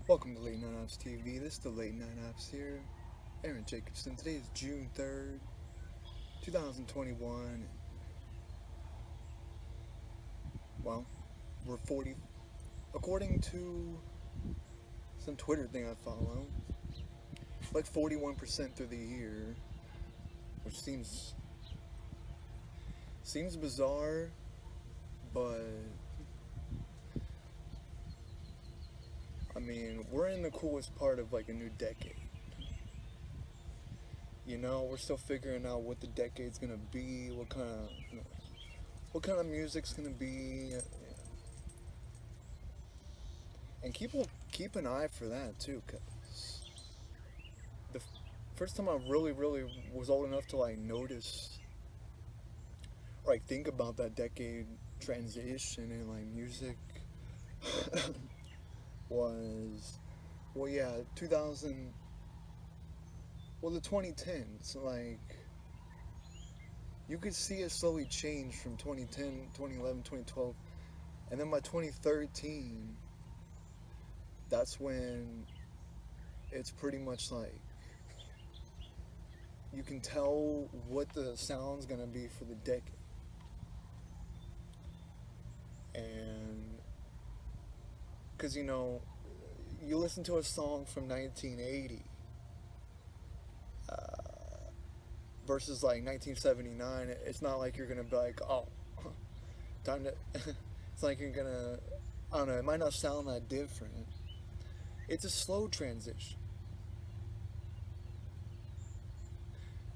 Welcome to Late Night Ops TV. This is the Late Night Ops here. Aaron Jacobson. Today is June 3rd, 2021. Well, we're 40. According to some Twitter thing I follow, like 41% through the year, which seems bizarre, but I mean, we're in the coolest part of like a new decade. You know, we're still figuring out what the decade's gonna be, what kind of music's gonna be, and keep an eye for that too, cause the first time I really was old enough to like notice or like think about that decade transition in like music was, well, yeah, 2000, well, the 2010s, like you could see it slowly change from 2010, 2011, 2012, and then by 2013, that's when it's pretty much like you can tell what the sound's gonna be for the decade. And because you listen to a song from 1980 versus like 1979, it's not like you're gonna be like, oh, time to. It's like you're gonna, I don't know, it might not sound that different. It's a slow transition.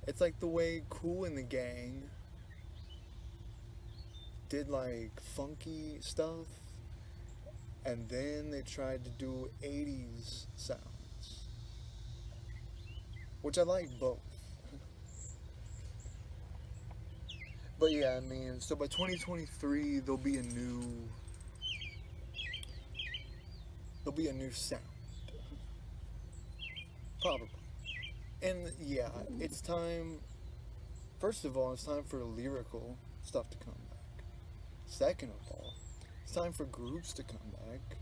It's like the way Kool and the Gang did like funky stuff, and then they tried to do 80s sounds, which I like both. But yeah, I mean, so by 2023 there'll be a new sound, probably. And yeah, it's time. First of all, it's time for lyrical stuff to come back. Second of all, it's time for groups to come back,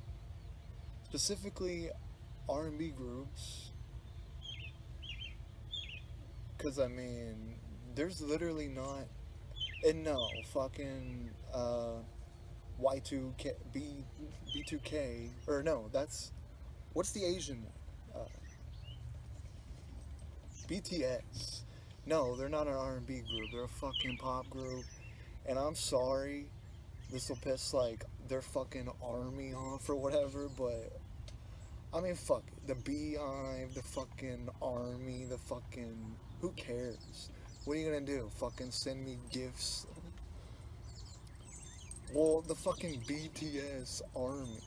specifically R&B groups, because I mean, there's literally not. And no, fucking Y2K, B2K, or no, what's the Asian one? BTS. No, they're not an R&B group. They're a fucking pop group. And I'm sorry, this will piss like their fucking army off or whatever, but I mean, fuck it. The Beehive, the fucking army, the fucking. Who cares? What are you gonna do? Fucking send me gifts? Well, the fucking BTS army.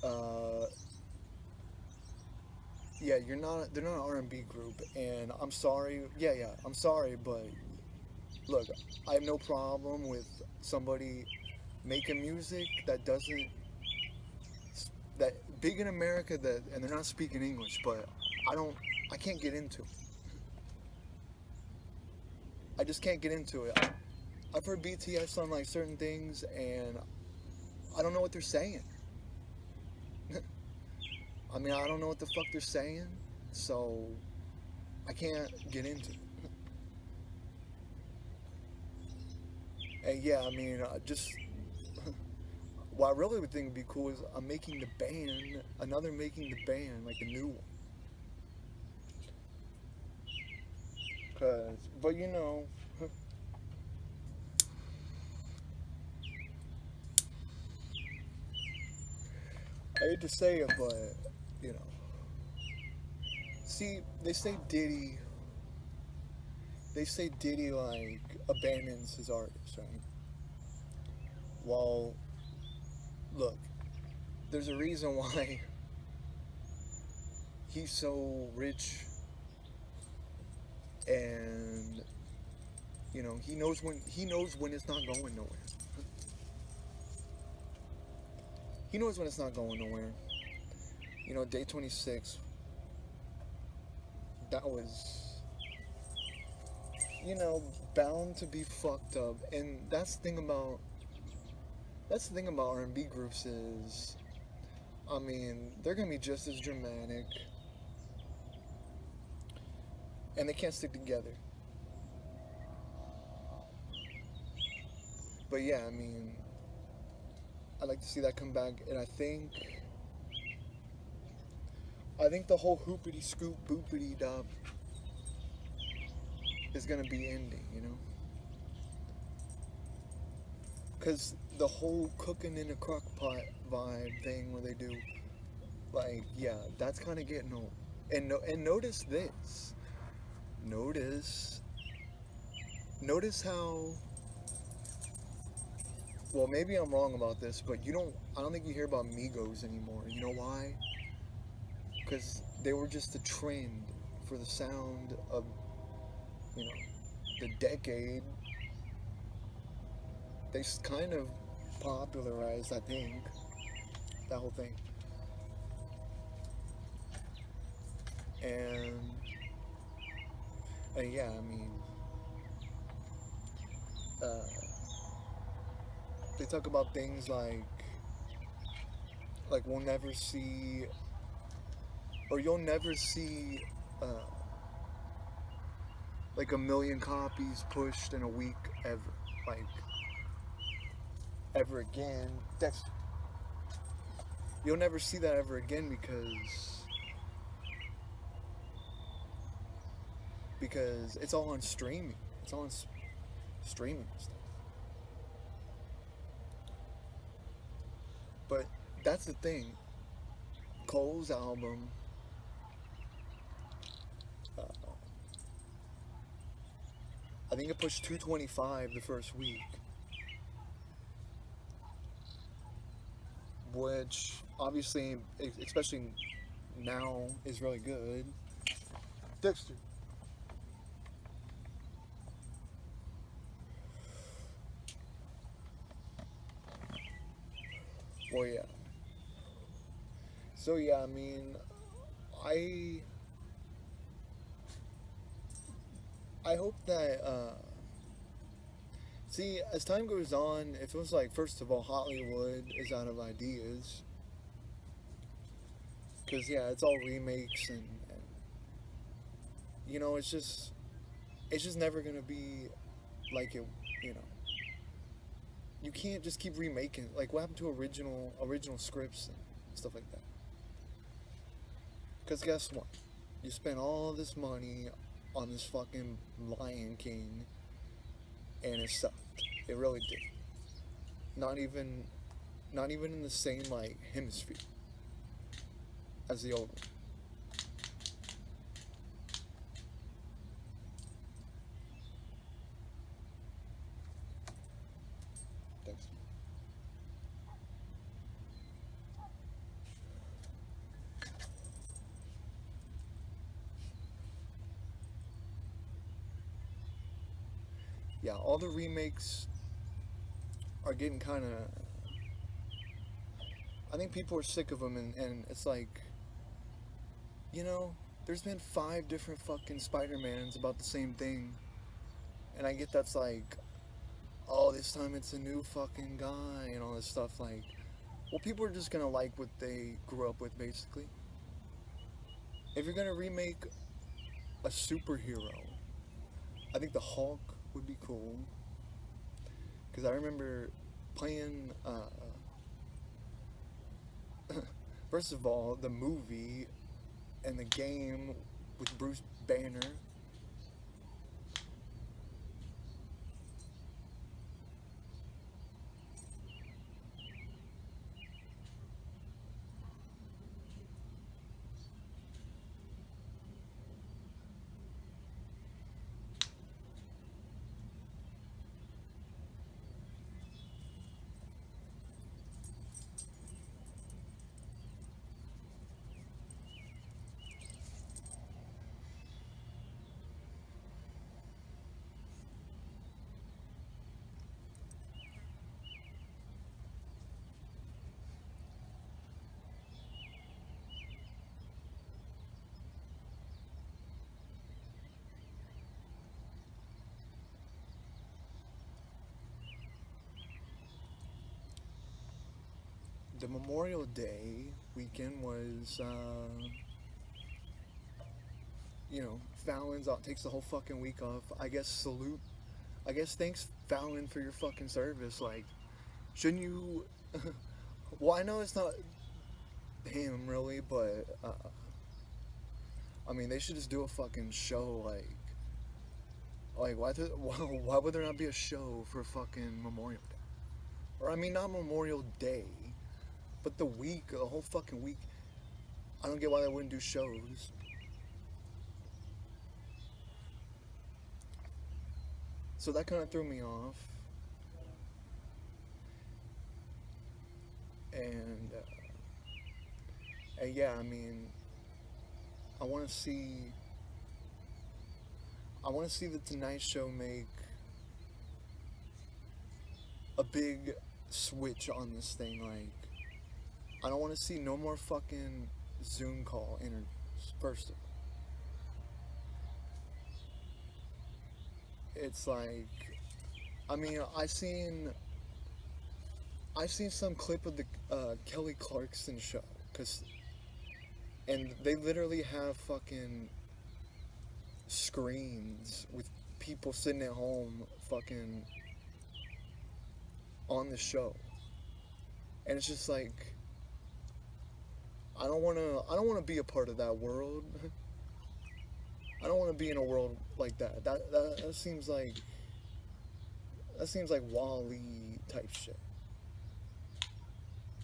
Uh, yeah, you're not. They're not an R&B group, and I'm sorry. Yeah, I'm sorry, but look, I have no problem with somebody making music that big in America and they're not speaking English, but I don't. I can't get into it. I just can't get into it. I've heard BTS on like certain things, and I don't know what they're saying. I mean, I don't know what the fuck they're saying, so I can't get into it. And yeah, I mean, just what I really would think would be cool is I'm making the band, making the band, like a new one. But I hate to say it, but you know, see, they say Diddy like abandons his artists, right? Well, look, there's a reason why he's so rich, and he knows when it's not going nowhere. He knows when it's not going nowhere. Day 26, that was, bound to be fucked up. And that's the thing about R&B groups is I mean, they're gonna be just as dramatic, and they can't stick together. But yeah, I mean, I'd like to see that come back, and I think the whole hoopity scoop boopity dub is gonna be ending, you know, because the whole cooking in a crock pot vibe thing where they do, like, yeah, that's kind of getting old. And and notice this. Notice notice how, well, maybe I'm wrong about this, but I don't think you hear about Migos anymore. You know why? Because they were just a trend for the sound of, you know, the decade. They kind of popularized, I think, that whole thing. And, and yeah, I mean, uh, they talk about things like we'll never see, or you'll never see, uh, like 1 million copies pushed in a week ever, like ever again. You'll never see that ever again because it's all on streaming. It's all on streaming stuff. But that's the thing. Cole's album, uh, I think it pushed 225 the first week, which obviously, especially now, is really good. Dexter. Well, yeah. So yeah, I mean, I I hope that see, as time goes on, it feels like, first of all, Hollywood is out of ideas, because yeah, it's all remakes, and it's just never gonna be like it. You know, you can't just keep remaking. Like, what happened to original scripts and stuff like that? Because guess what? You spent all this money on this fucking Lion King, and it sucked. It really did. Not even, not even in the same like hemisphere as the old one. Thanks. Yeah, all the remakes are getting kind of. I think people are sick of them, and it's like, you know, there's been 5 different fucking Spider-Mans about the same thing, and I get that's like, oh, this time it's a new fucking guy and all this stuff. Like, well, people are just gonna like what they grew up with, basically. If you're gonna remake a superhero, I think the Hulk would be cool, because I remember playing. First of all, the movie and the game with Bruce Banner. the Memorial Day weekend was, Fallon's takes the whole fucking week off. I guess salute. I guess thanks, Fallon, for your fucking service. Like, shouldn't you? Well, I know it's not him really, but I mean, they should just do a fucking show. Like why would there not be a show for fucking Memorial Day? Or I mean, not Memorial Day, but the week, the whole fucking week. I don't get why they wouldn't do shows. So that kind of threw me off. And, and yeah, I mean, I want to see. I want to see the Tonight Show make a big switch on this thing. Like, I don't want to see no more fucking Zoom call interviews. First of all, it's like, I mean, I seen some clip of the Kelly Clarkson show, and they literally have fucking screens with people sitting at home fucking on the show, and it's just like, I don't wanna be a part of that world. I don't want to be in a world like that. That seems like Wall-E type shit.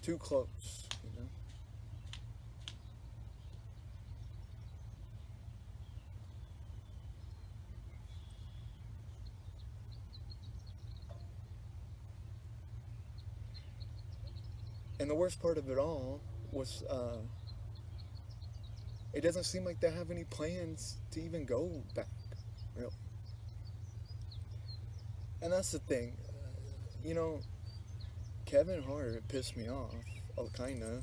Too close, you know. And the worst part of it all was, it doesn't seem like they have any plans to even go back, really. And that's the thing, you know, Kevin Hart pissed me off, kinda,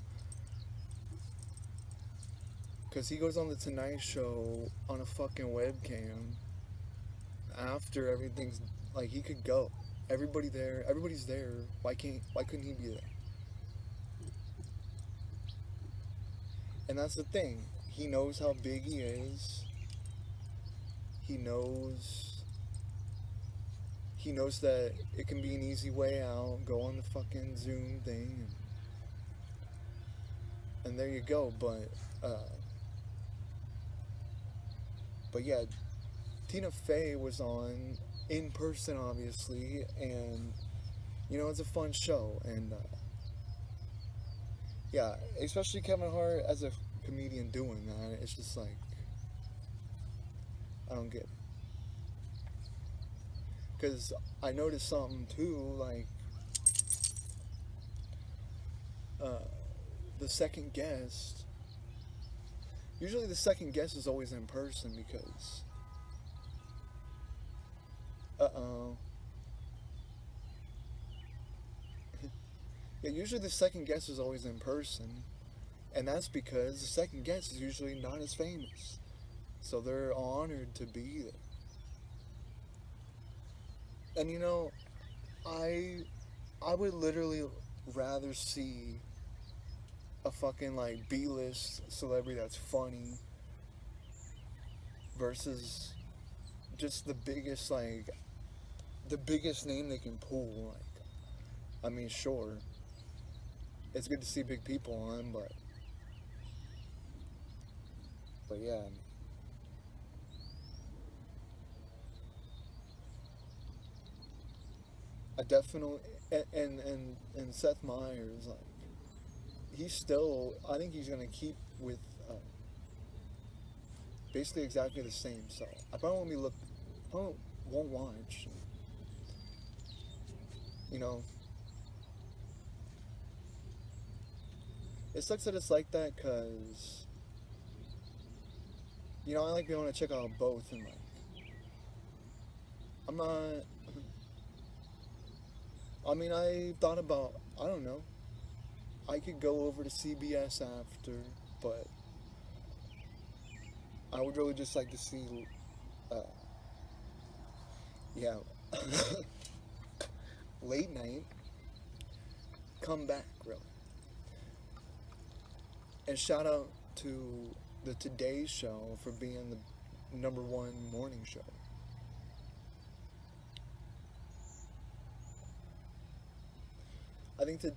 because he goes on the Tonight Show on a fucking webcam after everything's, like, he could go. Everybody's there, why couldn't he be there? And that's the thing, he knows how big he is, he knows that it can be an easy way out, go on the fucking Zoom thing, and there you go, but yeah, Tina Fey was on in person, obviously, and, you know, it's a fun show, and, yeah, especially Kevin Hart as a comedian doing that, it's just like, I don't get it. Because I noticed something too, like, the second guest, usually the second guest is always in person because, yeah, usually the second guest is always in person, and that's because the second guest is usually not as famous, so they're honored to be there. And you know, I would literally rather see a fucking like B-list celebrity that's funny versus just the biggest name they can pull. Like, I mean, sure, it's good to see big people on, but yeah. I definitely, and Seth Meyers, like, I think he's gonna keep with basically exactly the same. So I probably won't watch. You know, it sucks that it's like that, cause you know, I like being able to check out both, and like, I'm not. I mean, I thought about, I don't know, I could go over to CBS after, but I would really just like to see, uh, yeah, late night come back, really. And shout out to the Today Show for being the number one morning show. I think that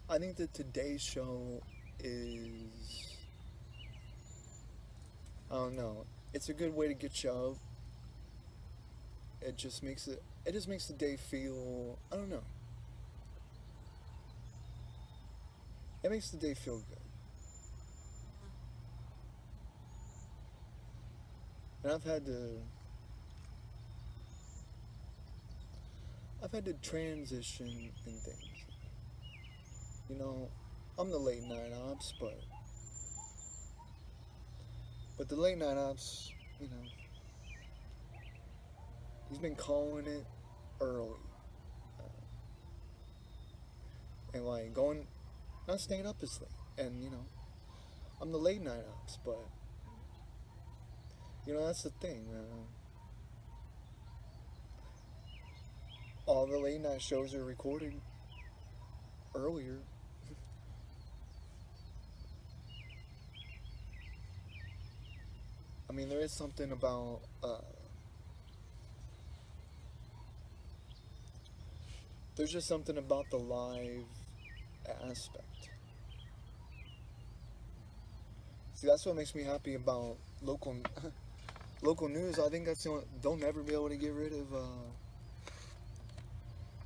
I think the Today Show is, I don't know. It's a good way to get you up. It just makes the day feel, I don't know. It makes the day feel good. And I've had to transition in things. You know, I'm the late night ops, but the late night ops, you know, he's been calling it early. And like going, not staying up as late. And, you know, I'm the late night ops, but, you know, that's the thing. All the late night shows are recorded earlier. I mean, there is something about, there's just something about the live aspect. See, that's what makes me happy about local news. I think that's the only, they'll never be able to get rid of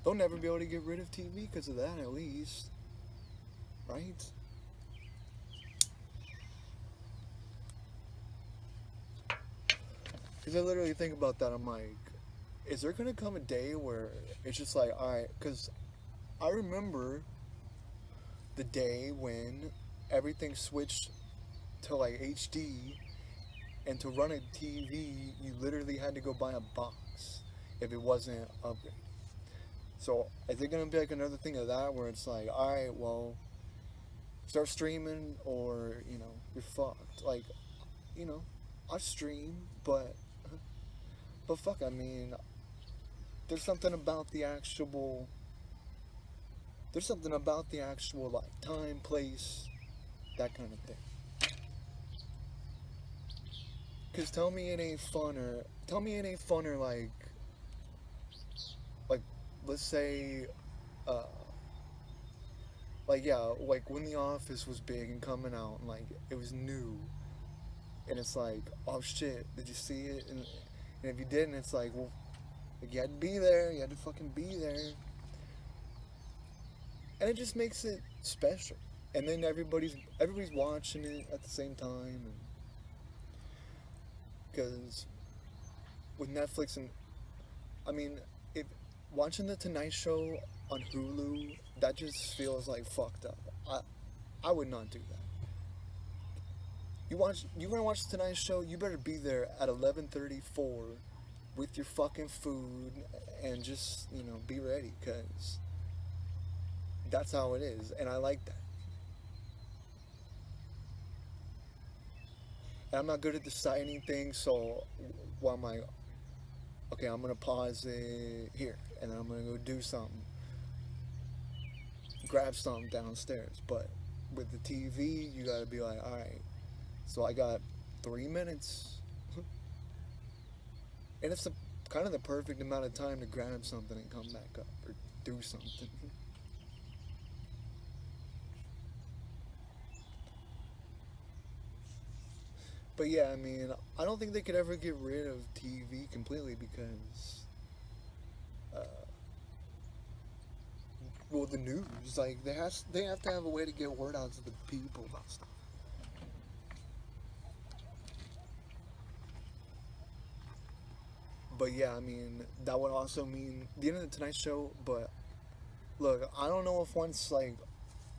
they'll never be able to get rid of TV because of that, at least, right? Because I literally think about that. I'm like, is there gonna come a day where it's just like, all right? Because I remember the day when everything switched to like HD, and to run a TV, you literally had to go buy a box if it wasn't upgraded. So is there gonna be like another thing of that where it's like, all right, well, start streaming or you know you're fucked. Like, you know, I stream, but fuck, I mean, there's something about the actual. There's something about the actual like time, place, that kind of thing. Cause tell me it ain't funner. Tell me it ain't funner like let's say uh like yeah, like when The Office was big and coming out and like it was new and it's like, oh shit, did you see it? And if you didn't, it's like, like you had to be there, you had to fucking be there. And it just makes it special. And then everybody's watching it at the same time and because with Netflix and I mean, if watching the Tonight Show on Hulu, that just feels like fucked up. I would not do that. You wanna watch the Tonight Show? You better be there at 11:34 with your fucking food and just you know be ready, cause that's how it is, and I like that. And I'm not good at deciding things, so while my okay, I'm gonna pause it here, and I'm gonna go do something, grab something downstairs. But with the TV, you gotta be like, all right, so I got 3 minutes, and it's kind of the perfect amount of time to grab something and come back up or do something. But yeah, I mean, I don't think they could ever get rid of TV completely because, uh, well, the news, like they have to have a way to get word out to the people about stuff. But yeah, I mean, that would also mean the end of the Tonight Show. But look, I don't know if once like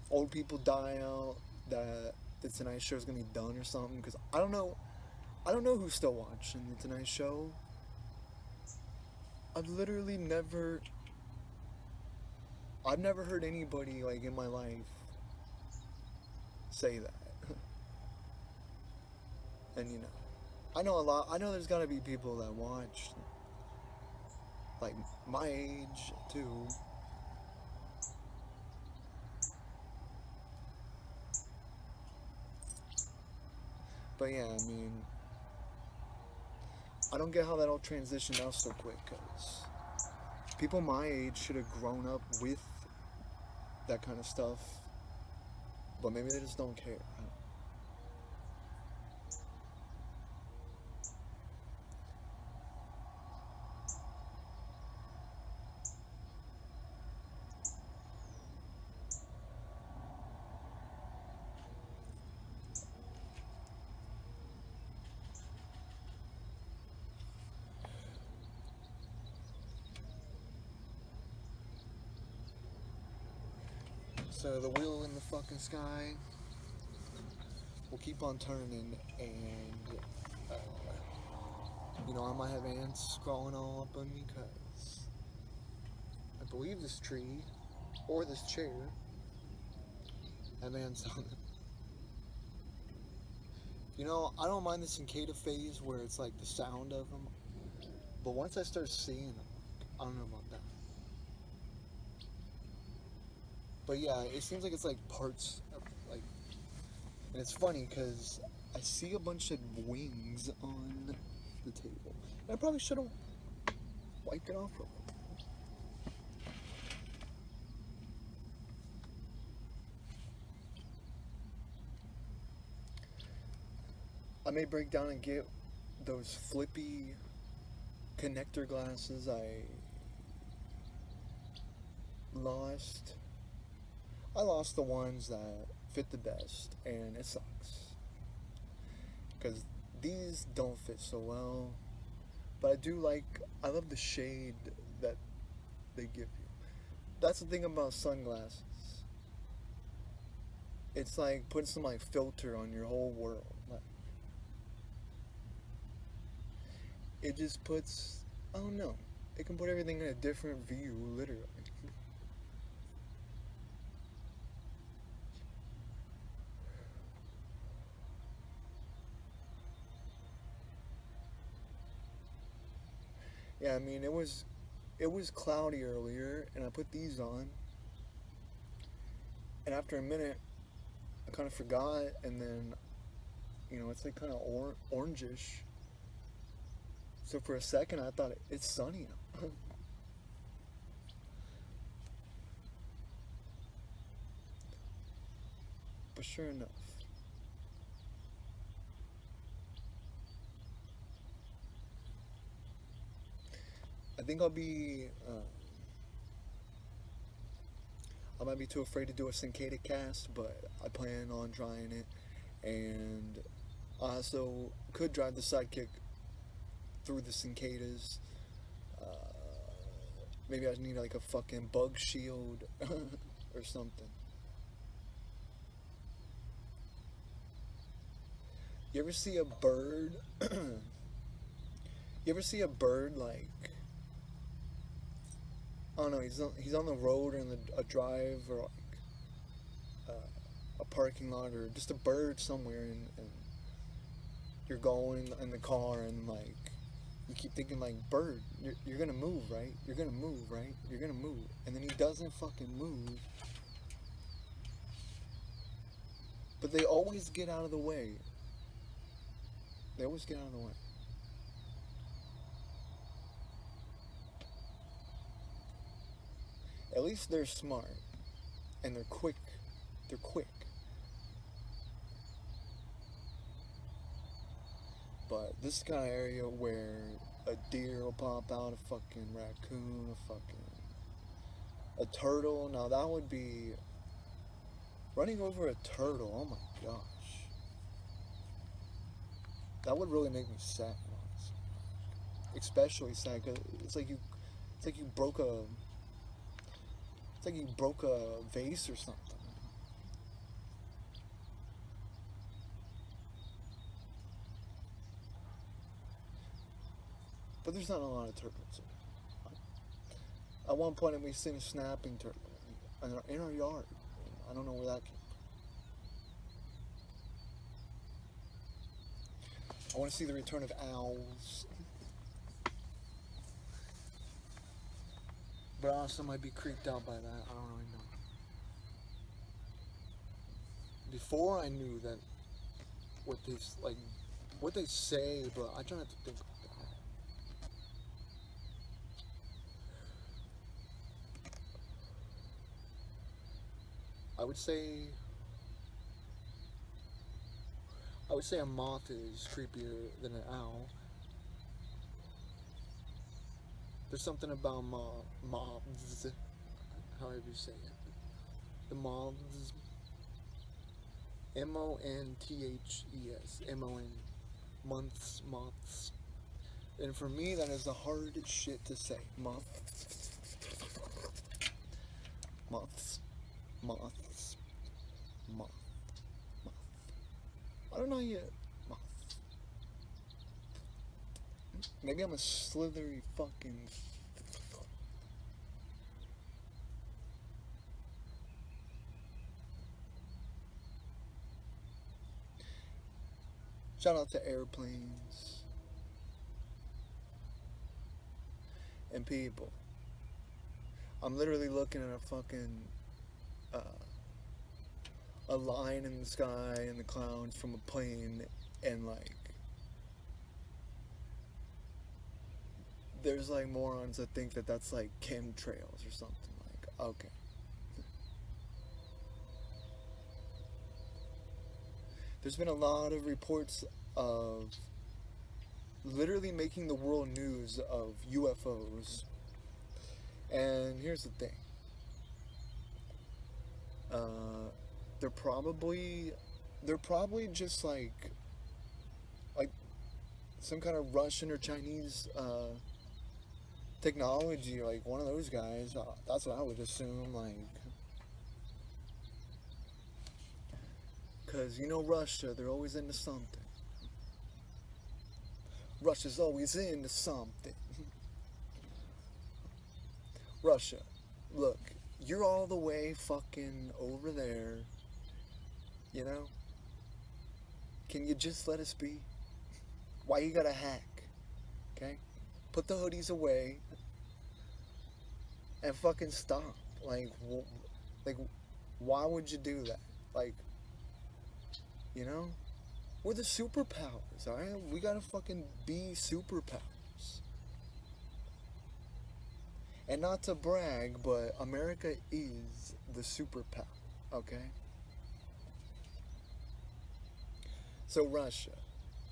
old people die out that the Tonight Show is gonna be done or something. Because I don't know. I don't know who's still watching the Tonight Show. I've literally never. I've never heard anybody like in my life say that. And you know, I know a lot. I know there's gotta be people that watch, like my age too. But yeah, I mean, I don't get how that all transitioned out so quick, because people my age should have grown up with that kind of stuff, but maybe they just don't care. So the wheel in the fucking sky will keep on turning, and uh, I might have ants crawling all up on me, because I believe this tree or this chair have ants on it. I don't mind the cicada phase where it's like the sound of them, but once I start seeing them, I don't know about that. But yeah, it seems like it's like parts of, like, and it's funny because I see a bunch of wings on the table. And I probably should have wiped it off real quick. I may break down and get those flippy connector glasses I lost. I lost the ones that fit the best, and it sucks. Because these don't fit so well. But I love the shade that they give you. That's the thing about sunglasses. It's like putting some like filter on your whole world. Like, it just puts, I don't know, it can put everything in a different view, literally. Yeah, I mean, it was cloudy earlier, and I put these on, and after a minute, I kind of forgot, and then it's like kind of orangish. So for a second, I thought it's sunny out. But sure enough, I think I might be too afraid to do a cicada cast, but I plan on trying it, and I also could drive the sidekick through the cicadas. Uh, Maybe I need like a fucking bug shield or something. You ever see a bird? You ever see a bird like, I don't know, he's on the road or in a drive, or like a parking lot, or just a bird somewhere, and you're going in the car, and like you keep thinking like, bird, you're gonna move, right? You're gonna move, right? You're gonna move, and then he doesn't fucking move. But they always get out of the way. They always get out of the way. At least they're smart, and they're quick. They're quick. But this is the kind of area where a deer will pop out, a fucking raccoon, a turtle. Now that would be running over a turtle. Oh my gosh, that would really make me sad, honestly. Especially sad because it's like you broke a, it's like you broke a vase or something. But there's not a lot of turtles. At one point, we seen a snapping turtle in our yard. I don't know where that came from. I want to see the return of owls. But I also might be creeped out by that. I don't really know. Before I knew that what they like, what they say, but I try not to think of that. I would say I would say a moth is creepier than an owl. There's something about moths, however you say it. The moths, Monthes, months, moths. And for me, that is the hardest shit to say. Moths, moths, moths, moth, moth. I don't know yet. Moth. Maybe I'm a slithery fucking. Shout out to airplanes and people. I'm literally looking at a fucking uh, a line in the sky and the clouds from a plane, and like there's like morons that think that that's like chemtrails or something. Like, okay. There's been a lot of reports of literally making the world news of UFOs. And here's the thing. They're probably just like some kind of Russian or Chinese technology, like one of those guys. That's what I would assume, like, because you know Russia, they're always into something. Russia's always into something. Russia, look, you're all the way fucking over there, you know? Can you just let us be? Why you gotta hack? Okay? Put the hoodies away and fucking stop. Like, why would you do that? Like, you know? We're the superpowers, alright? We gotta fucking be superpowers. And not to brag, but America is the superpower, okay? So Russia,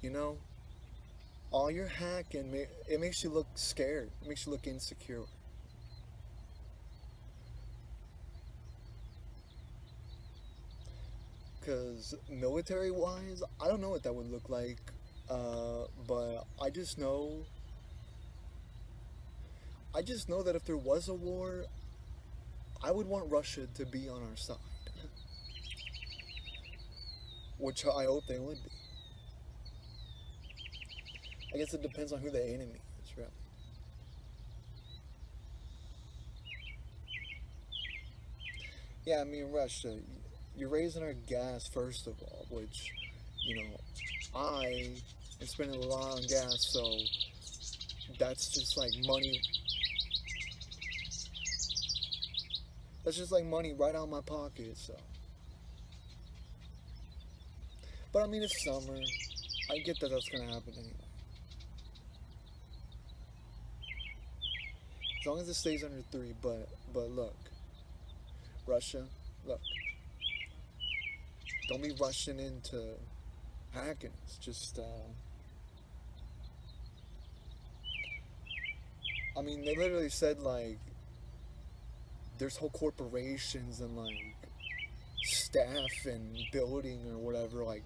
you know? All your hacking, it makes you look scared. It makes you look insecure. Because military-wise, I don't know what that would look like. But I just know that if there was a war, I would want Russia to be on our side. Which I hope they would be. I guess it depends on who the enemy is, really. Yeah, I mean, Russia, you're raising our gas, first of all, which, you know, I am spending a lot on gas, so that's just like money. That's just like money right out of my pocket, so. But I mean, it's summer. I get that that's gonna happen anyway. As long as it stays under 3, but look, Russia, look, don't be rushing into hacking. It's just, I mean, they literally said, like, there's whole corporations and, like, staff and building or whatever, like,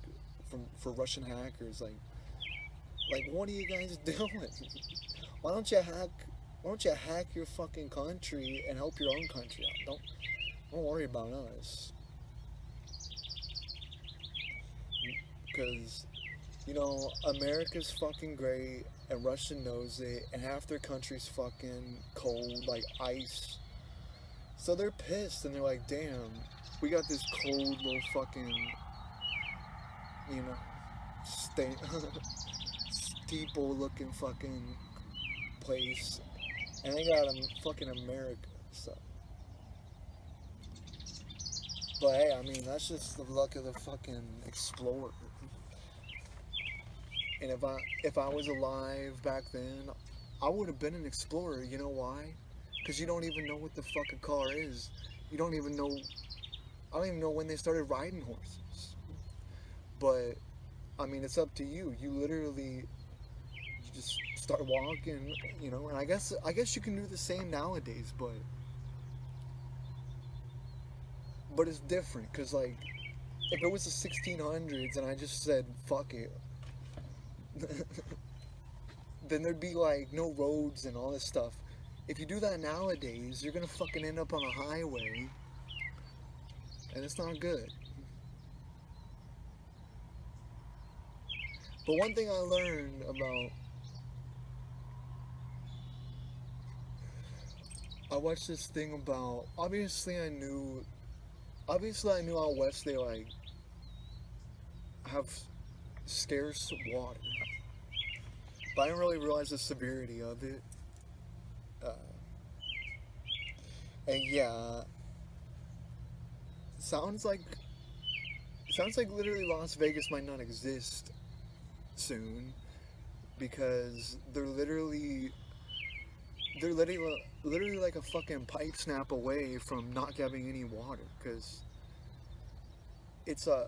for Russian hackers. Like, what are you guys doing? Why don't you hack your fucking country and help your own country out? Don't worry about us. Because, you know, America's fucking great, and Russia knows it, and half their country's fucking cold, like ice. So they're pissed, and they're like, damn, we got this cold little fucking, you know, steeple-looking fucking place, and they got fucking America, so. But hey, I mean, that's just the luck of the fucking explorer. And if I was alive back then, I would have been an explorer. You know why? Because you don't even know what the fuck a car is. You don't even know. I don't even know when they started riding horses. But I mean, it's up to you. You literally you just start walking, And I guess you can do the same nowadays, but it's different because like if it was the 1600s and I just said fuck it, then there'd be like no roads and all this stuff. If you do that nowadays, you're gonna fucking end up on a highway, and it's not good. But one thing I learned about, I watched this thing about, obviously I knew out west they like have scarce water, but I didn't really realize the severity of it. Uh, and yeah, sounds like sounds like literally Las Vegas might not exist soon because they're literally like a fucking pipe snap away from not having any water because it's a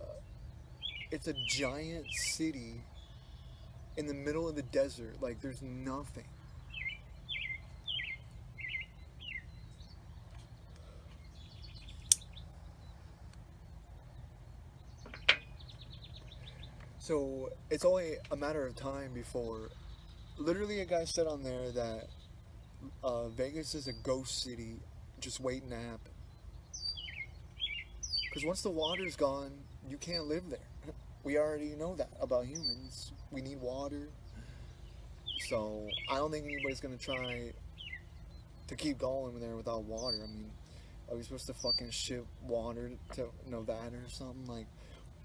it's a giant city in the middle of the desert. Like there's nothing. So it's only a matter of time before. Literally, a guy said on there that Vegas is a ghost city, just waiting to happen. Because once the water's gone, you can't live there. We already know that about humans. We need water. So I don't think anybody's gonna try to keep going there without water. I mean, are we supposed to fucking ship water to Nevada or something? Like,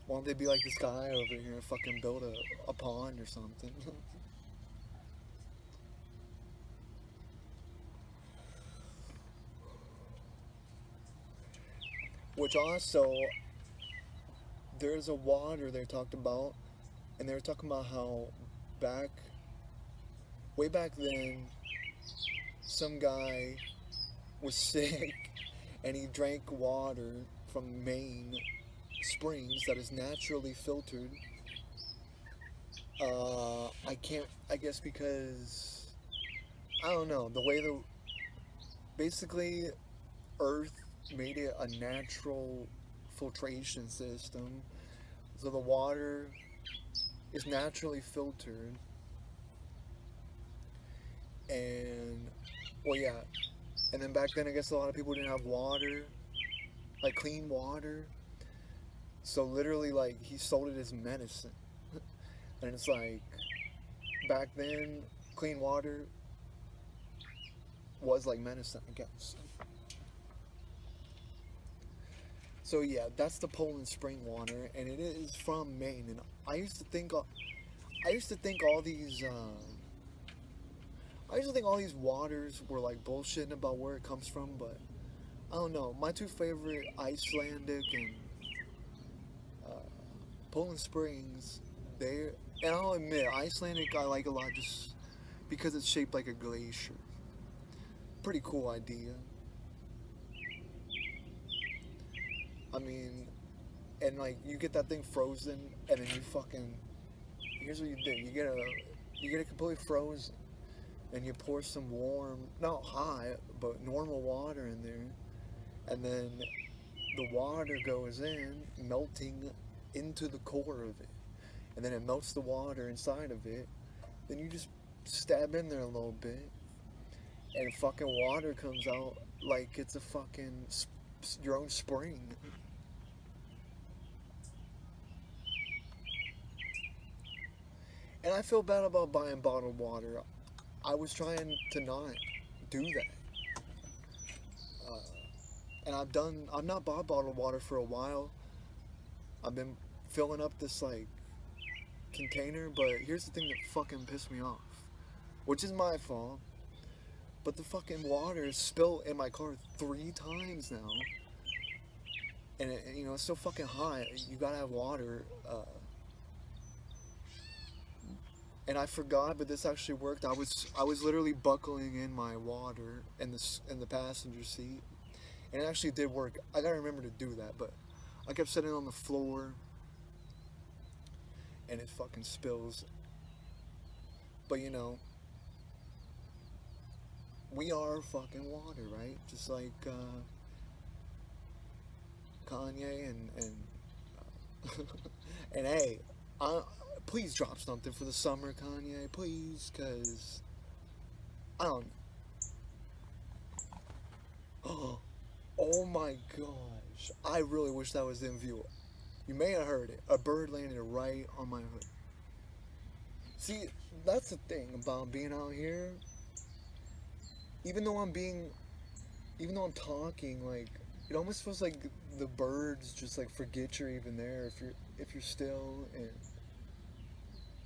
why don't they be like this guy over here and fucking build a pond or something? Which also, there's a water they talked about, and they were talking about how back, way back then, some guy was sick and he drank water from Maine springs that is naturally filtered. I guess because, I don't know, the way basically Earth made it a natural filtration system. So the water is naturally filtered. And, well, yeah. And then back then, I guess a lot of people didn't have water, like clean water. So literally, like, he sold it as medicine. And it's like, back then, clean water was like medicine, I guess. So yeah, that's the Poland Spring water, and it is from Maine. And I used to think all these waters were like bullshitting about where it comes from, but I don't know. My two favorite, Icelandic and uh, Poland Springs, they and I'll admit Icelandic I like a lot just because it's shaped like a glacier. Pretty cool idea. I mean, and like you get that thing frozen, and then you fucking here's what you do: you get it completely frozen, and you pour some warm, not hot, but normal water in there, and then the water goes in, melting into the core of it, and then it melts the water inside of it. Then you just stab in there a little bit, and fucking water comes out like it's a fucking your own spring. And I feel bad about buying bottled water. I was trying to not do that. Uh, and I've not bought bottled water for a while. I've been filling up this like container, but here's the thing that fucking pissed me off, which is my fault. But the fucking water is spilled in my car 3 times now, and it's so fucking hot. You gotta have water. and I forgot, but this actually worked. I was literally buckling in my water in the passenger seat, and it actually did work. I gotta remember to do that, but I kept sitting on the floor, and it fucking spills. But we are fucking water, right? Just like Kanye and hey, please drop something for the summer, Kanye, please, cause I don't. Oh my gosh! I really wish that was in view. You may have heard it. A bird landed right on my hood. See, that's the thing about being out here. Even though I'm being, even though I'm talking, like it almost feels like the birds just like forget you're even there if you're still and.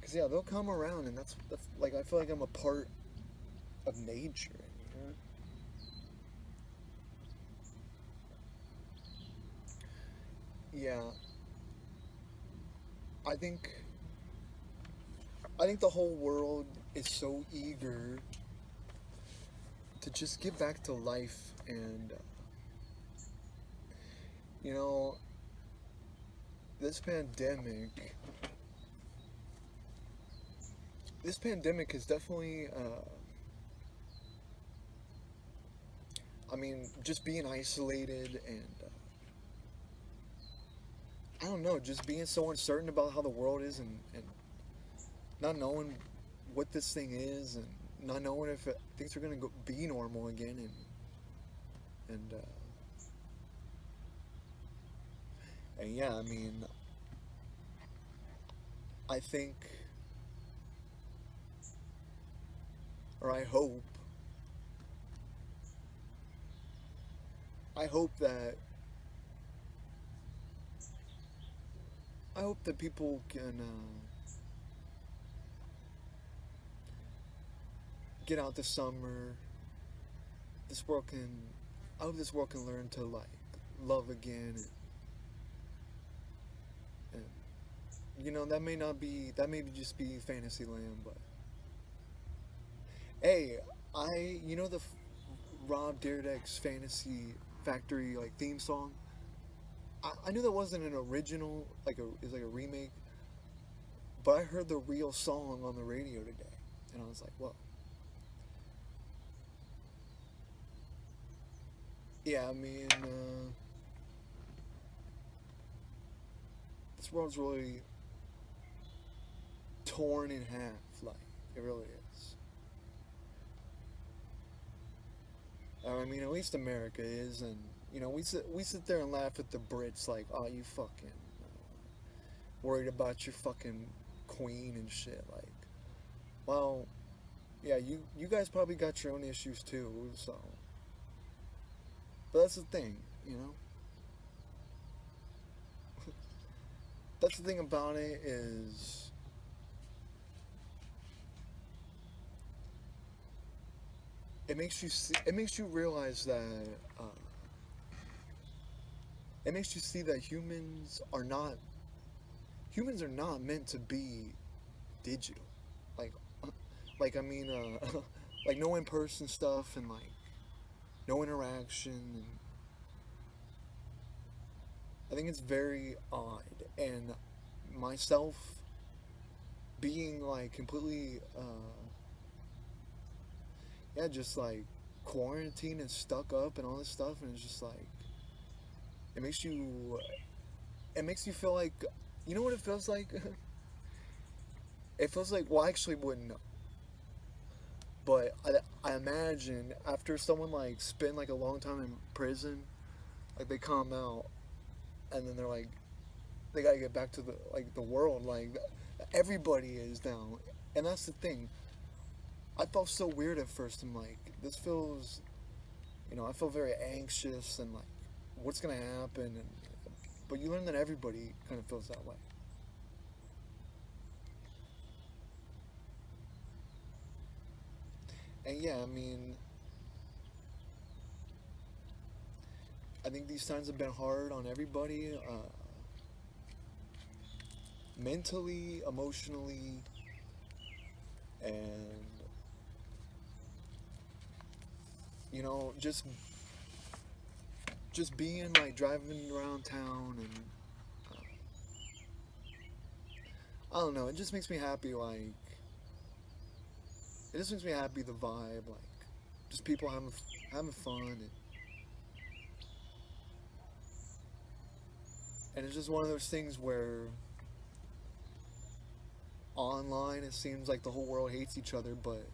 Cause yeah, they'll come around, and that's like I feel like I'm a part of nature. You know? Yeah, I think I think the whole world is so eager to just get back to life, and you know, this pandemic, this pandemic has definitely, I mean, just being isolated and I don't know, just being so uncertain about how the world is, and not knowing what this thing is, and not knowing if things are gonna be normal again, and yeah, I mean, I think, or I hope that I hope that people can get out this summer. This world can, I hope this world can learn to like love again, and that may not be, that may just be fantasy land, but hey, the Rob Dyrdek's Fantasy Factory like theme song. I knew that wasn't an original, like it's like a remake, but I heard the real song on the radio today, and I was like, whoa. Yeah, I mean, this world's really torn in half, like it really is. I mean, at least America is, and we sit there and laugh at the Brits, like, oh, you fucking worried about your fucking queen and shit, like, well, yeah, you guys probably got your own issues too, so, but that's the thing, you know. That's the thing about it is it makes you realize that uh, it makes you see that humans are not meant to be digital, like like I mean like no in person stuff and like no interaction, and I think it's very odd, and myself being like completely yeah, just like quarantined and stuck up and all this stuff, and it's just like it makes you it makes you feel like, you know what it feels like. It feels like, well, I actually wouldn't know, but I imagine after someone like spend like a long time in prison, like they come out and then they're like they gotta get back to the world, like everybody is down, and that's the thing. I felt so weird at first. I'm like, this feels, I feel very anxious and like, what's gonna happen? And but you learn that everybody kind of feels that way. And yeah, I mean, I think these times have been hard on everybody, mentally, emotionally, and you know, just being like driving around town and I don't know, it just makes me happy. Like it just makes me happy the vibe, like just people having fun and it's just one of those things where online it seems like the whole world hates each other, but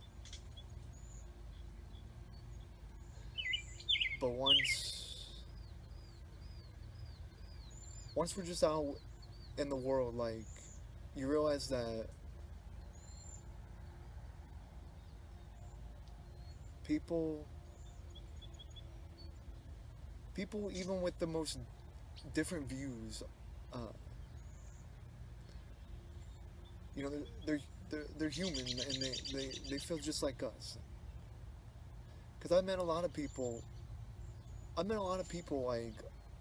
once we're just out in the world, like you realize that people people even with the most different views, uh, you know, they're human and they feel just like us. Because I met a lot of people like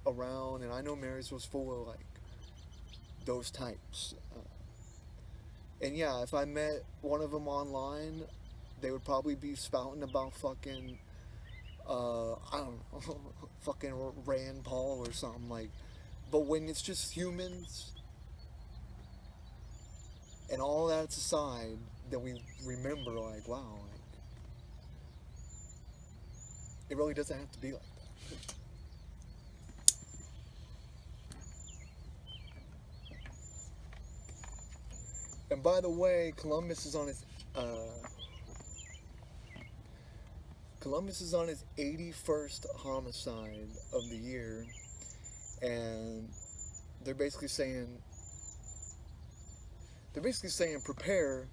around, and I know Marysville's full of like those types. And yeah, if I met one of them online, they would probably be spouting about fucking, I don't know, fucking Rand Paul or something like. But when it's just humans and all that's aside, then we remember like, wow, like, it really doesn't have to be like that. And by the way, Columbus is on his 81st homicide of the year, and they're basically saying prepare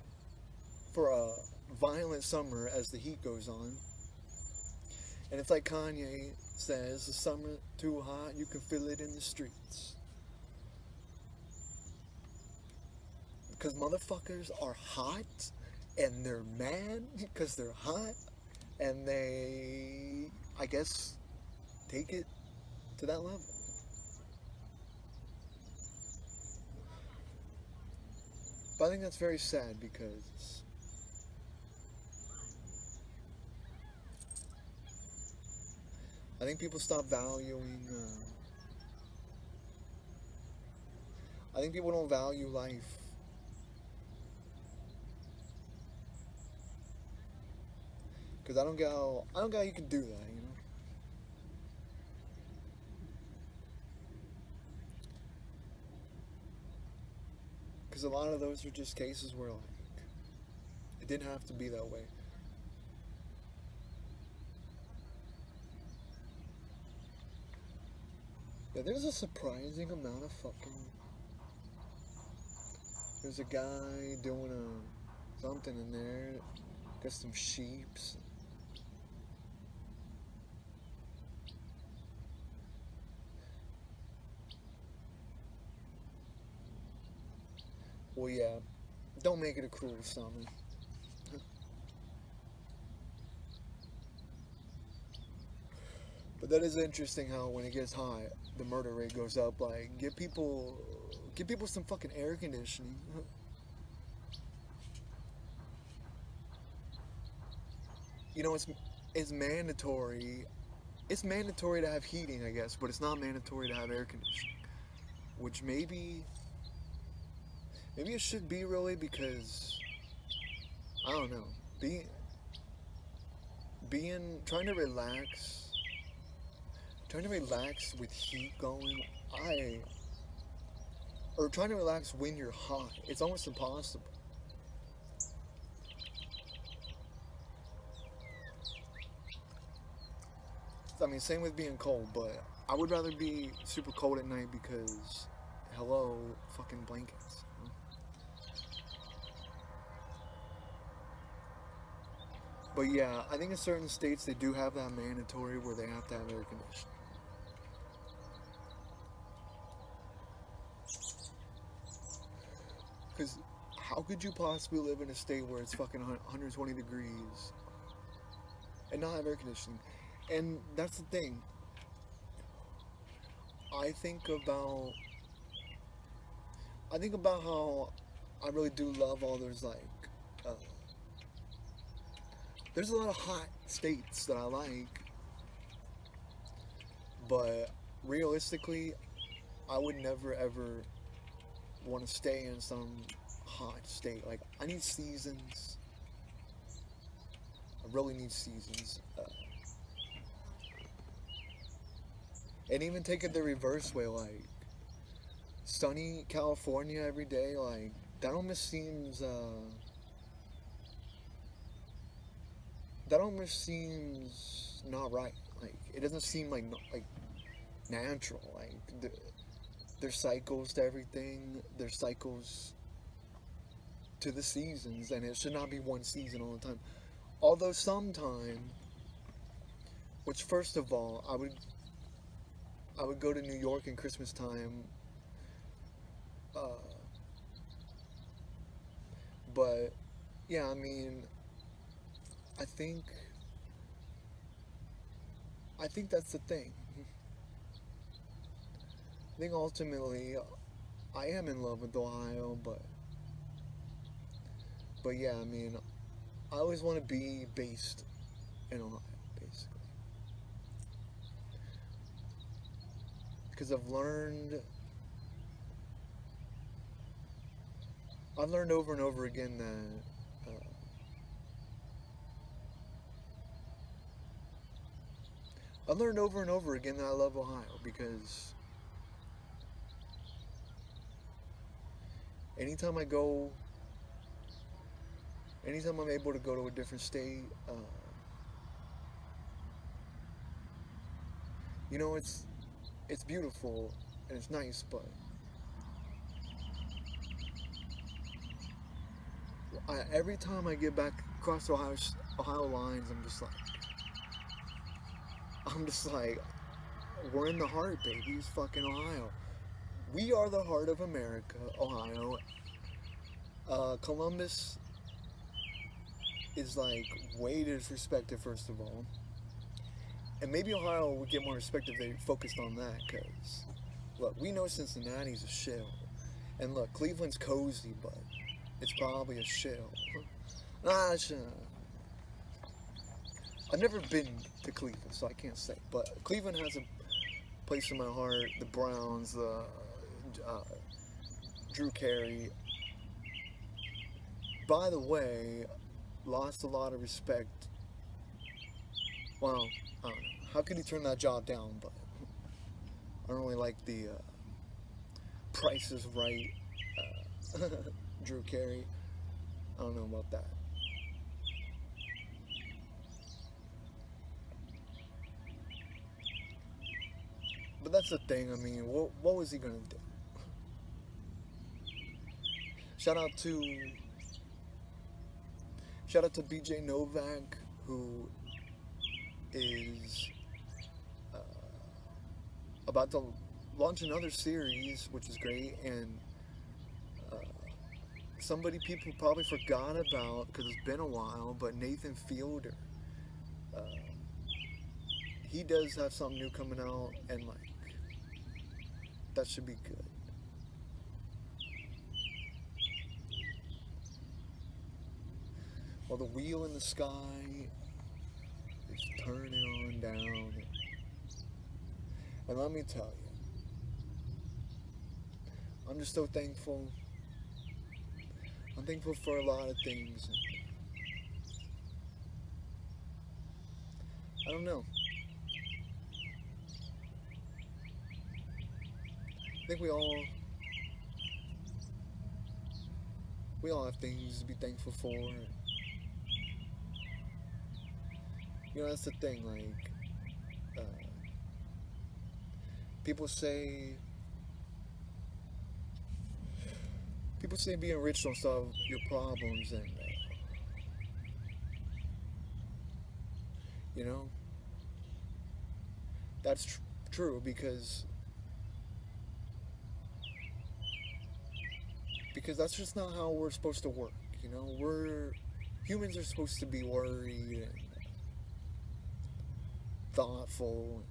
for a violent summer as the heat goes on. And it's like Kanye says, the summer too hot, you can feel it in the streets. Because motherfuckers are hot and they're mad because they're hot and they, I guess, take it to that level. But I think that's very sad because I think people stop valuing. I think people don't value life. Because I don't get how you can do that, you know? Because a lot of those are just cases where, like, it didn't have to be that way. Yeah, there's a surprising amount of fucking. There's a guy doing something in there. Got some sheeps. Well, yeah, don't make it a cruel summer. But that is interesting how when it gets hot, the murder rate goes up. Like, give people some fucking air conditioning. You know, it's mandatory. It's mandatory to have heating, I guess, but it's not mandatory to have air conditioning. Which maybe it should be really because I don't know. Being trying to relax with heat going. I or trying to relax when you're hot. It's almost impossible. I mean, same with being cold, but I would rather be super cold at night because, hello, fucking blankets. But yeah, I think in certain states they do have that mandatory where they have to have air conditioning. Because how could you possibly live in a state where it's fucking 120 degrees and not have air conditioning? And that's the thing. I think about I think about how I really do love all those like uh, there's a lot of hot states that I like, but realistically, I would never ever want to stay in some hot state. Like, I need seasons. I really need seasons. And even take it the reverse way, like sunny California every day, like that almost seems not right. Like it doesn't seem like natural. Like there's cycles to everything. There's cycles to the seasons, and it should not be one season all the time. Although sometime, which first of all, I would go to New York in Christmas time. Uh, but yeah, I mean, I think I think that's the thing. I think ultimately I am in love with Ohio, but yeah, I mean, I always want to be based in Ohio, basically, because I've learned over and over again that I've learned over and over again that I love Ohio because anytime I go, anytime I'm able to go to a different state, you know, it's beautiful and it's nice, but every time I get back across the Ohio lines, I'm just like, we're in the heart, baby. It's fucking Ohio. We are the heart of America, Ohio. Columbus is like way disrespected, first of all. And maybe Ohio would get more respect if they focused on that, because, look, we know Cincinnati's a shill. And look, Cleveland's cozy, but it's probably a shill. Ah, I've never been to Cleveland, so I can't say. But Cleveland has a place in my heart. The Browns, uh, Drew Carey. By the way, lost a lot of respect. Well, I don't know. How could he turn that job down? But I don't really like the Price is Right, Drew Carey. I don't know about that. But that's the thing. I mean, what was he gonna do? Shout out to shout out to BJ Novak, who is uh, about to launch another series, which is great, and uh, somebody people probably forgot about because it's been a while. But Nathan Fielder, uh, he does have something new coming out, and like that should be good. Well, the wheel in the sky is turning on down, and let me tell you, I'm just so thankful. I'm thankful for a lot of things. I don't know. I think we all have things to be thankful for. You know, that's the thing. Like, uh, people say people say being rich don't solve your problems, and you know that's true because that's just not how we're supposed to work. You know, we're humans are supposed to be worried and thoughtful,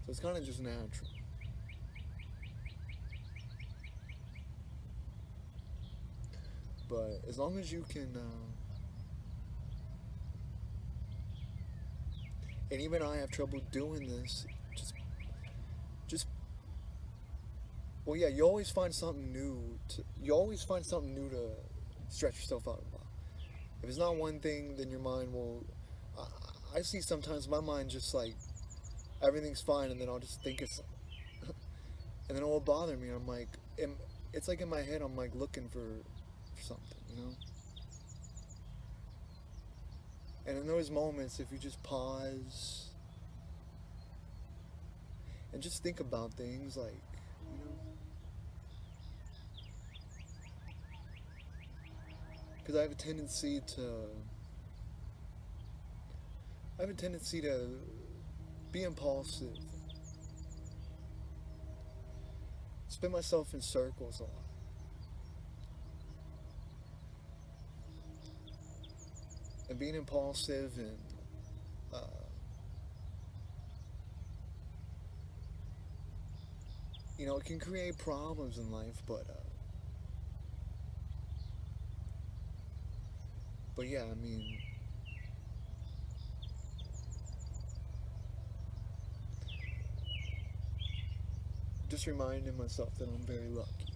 so it's kind of just natural. But as long as you can And even I have trouble doing this. Just well, yeah. You always find something new to stretch yourself out about. If it's not one thing, then your mind will. I see sometimes my mind just like everything's fine, and then I'll just think it's, and then it will bother me. I'm like, it's like in my head, I'm like looking for something, you know. And in those moments, if you just pause and just think about things, like, you know, because I have a tendency to be impulsive, spin myself in circles a lot. And being impulsive and uh, it can create problems in life, but yeah, I mean, just reminding myself that I'm very lucky.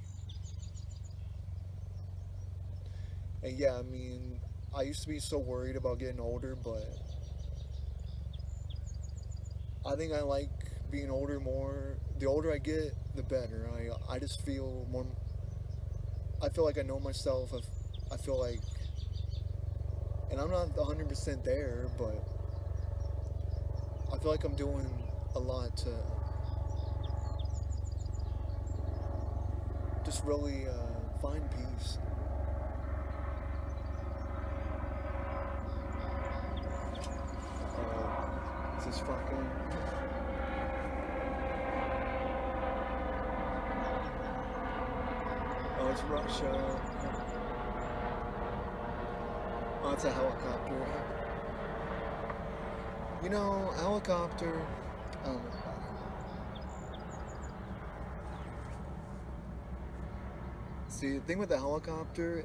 And yeah, I mean, I used to be so worried about getting older, but I think I like being older more. The older I get, the better. I just feel more. I feel like I know myself. I feel like, and I'm not 100% there, but I feel like I'm doing a lot to just really find peace. Is this fucking? Oh, it's Russia. Oh, it's a helicopter. Helicopter. I don't know. See, the thing with the helicopter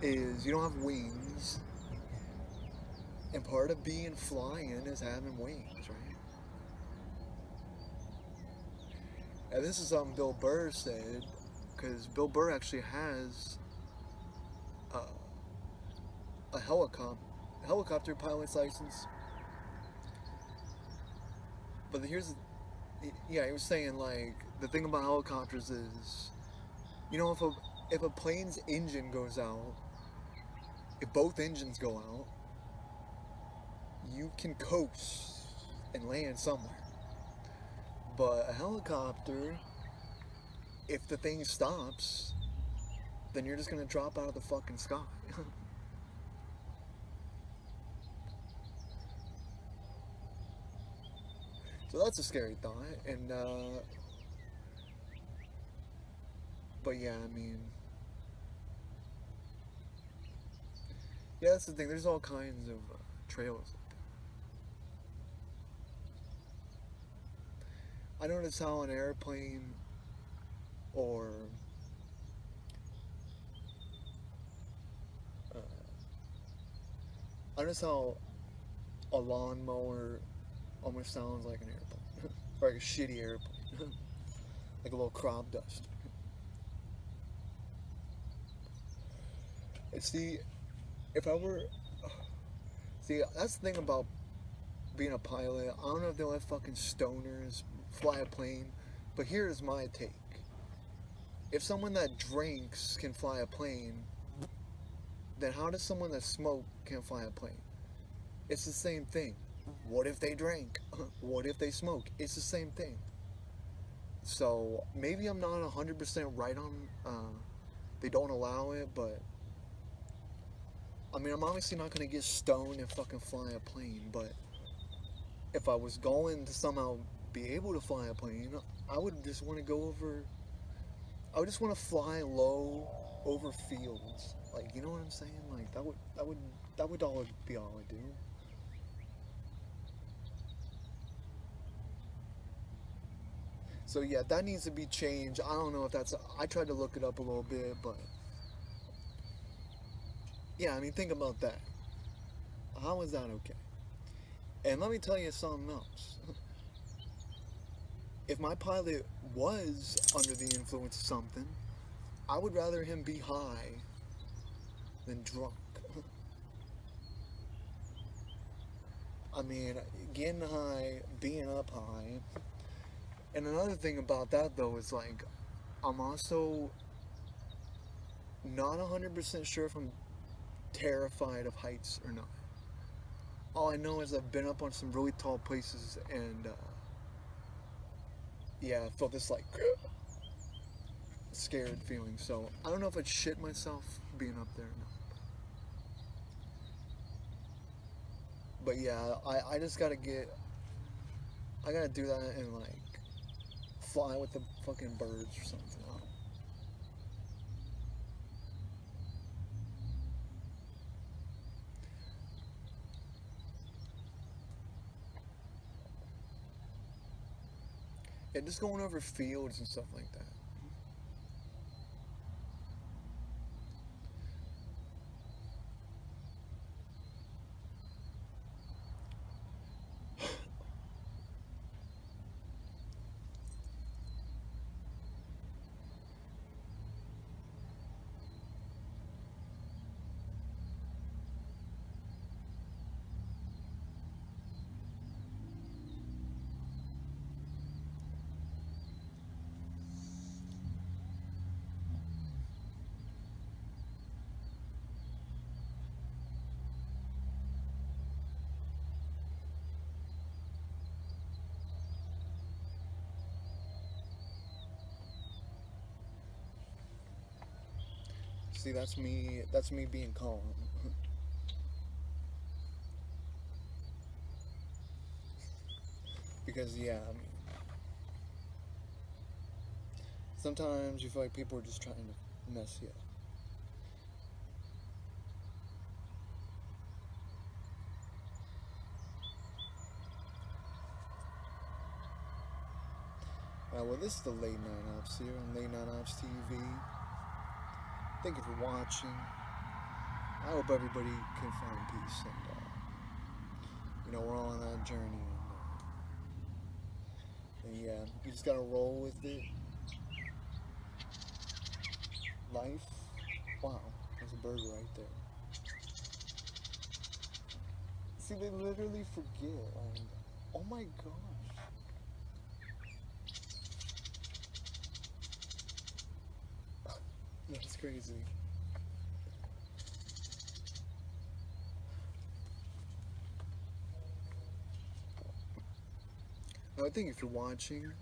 is you don't have wings, and part of being flying is having wings, right? And this is something Bill Burr said, because Bill Burr actually has uh, a helicopter pilot's license. But yeah, he was saying like the thing about helicopters is, if a plane's engine goes out, if both engines go out, you can coast and land somewhere. But a helicopter, if the thing stops, then you're just gonna drop out of the fucking sky. So that's a scary thought. And but yeah, I mean, yeah, that's the thing. There's all kinds of trails. I notice how an airplane or uh, I notice how a lawnmower almost sounds like an airplane, or like a shitty airplane, like a little crop dust. And see, if I were, see, that's the thing about being a pilot. I don't know if they let fucking stoners fly a plane, but here's my take. If someone that drinks can fly a plane, then how does someone that smoke can fly a plane? It's the same thing. What if they drank? What if they smoke? It's the same thing. So maybe I'm not 100% right on. They don't allow it, but I mean, I'm obviously not gonna get stoned and fucking fly a plane. But if I was going to somehow be able to fly a plane, I would just want to go over. I would just want to fly low over fields. Like, you know what I'm saying? Like that would all be all I do. So yeah, that needs to be changed. I don't know if that's. I tried to look it up a little bit, but yeah, I mean, think about that. How is that okay? And let me tell you something else. If my pilot was under the influence of something, I would rather him be high than drunk. I mean, getting high, being up high. And another thing about that, though, is like, I'm also not 100% sure if I'm terrified of heights or not. All I know is I've been up on some really tall places and, yeah, I felt this, like, scared feeling. So, I don't know if I'd shit myself being up there or not. But yeah, I just gotta I gotta do that and, like, fly with the fucking birds or something. I don't know. Yeah, just going over fields and stuff like that. See, that's me. That's me being calm. Because yeah, I mean, sometimes you feel like people are just trying to mess you up. Well, this is the Late Night Ops here on Late Night Ops TV. Thank you for watching. I hope everybody can find peace, and we're all on that journey. And yeah, you just gotta roll with it. Life. Wow, there's a bird right there. See, they literally forget. Like, oh my gosh. That's crazy. I think if you're watching,